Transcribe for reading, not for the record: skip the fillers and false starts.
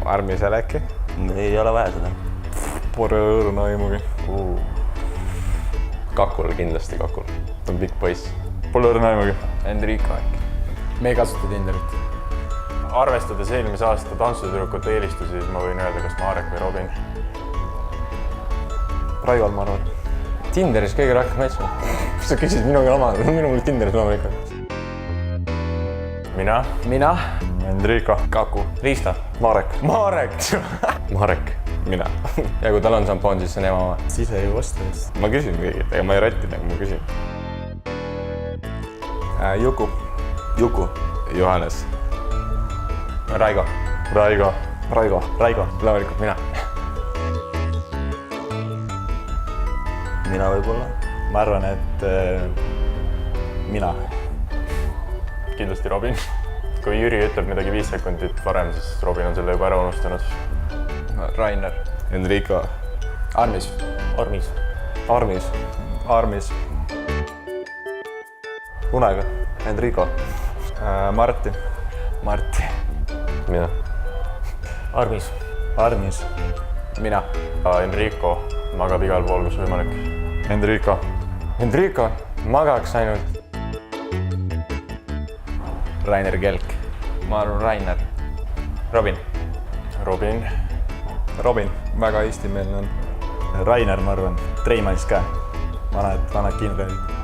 Armisel äkki? Ei ole vaja seda. Pole õrna aimugi. Kakul kindlasti Kakul. Ta on pikk poiss. Pole õrna aimugi. Enrico äkki. Me ei kasuta Tinderit. Arvestades eelmise aasta tantsutüdrukute eelistusi, siis ma võin öelda, kas Marek või Robin. Raival, ma arvan. Tinderis kõige rohkem mätsi. Sa küsid minuga oma, minul Tinderis loomulikult. Mina. Enrico. Kaku. Riista. Marek. Marek. Mina. Ja kui tal on šampoon, siis see on ema oma. Siis ei vasta vist. Ma küsin kõigilt, ega ma ei rätti, aga ma küsin. Juku. Juku. Johannes. Raigo. Raigo. Loomulikult mina. Mina võib-olla. Ma arvan, et mina. Kindlasti Robin. Kui Jüri ütleb midagi 5 sekundit varem, siis Robin on selle juba ära unustanud. Rainer. Enrico. Armis. Armis. Unega. Enrico. Martti. Mina. Armis. Mina. Enrico magab igal pool, kus võimalik. Enrico. Magaks ainult. Rainer Kelk. Ma arvan Rainer. Robin. Robin. Väga eestimeelne on. Rainer, ma arvan. Treimans ka. Vanad kindralid.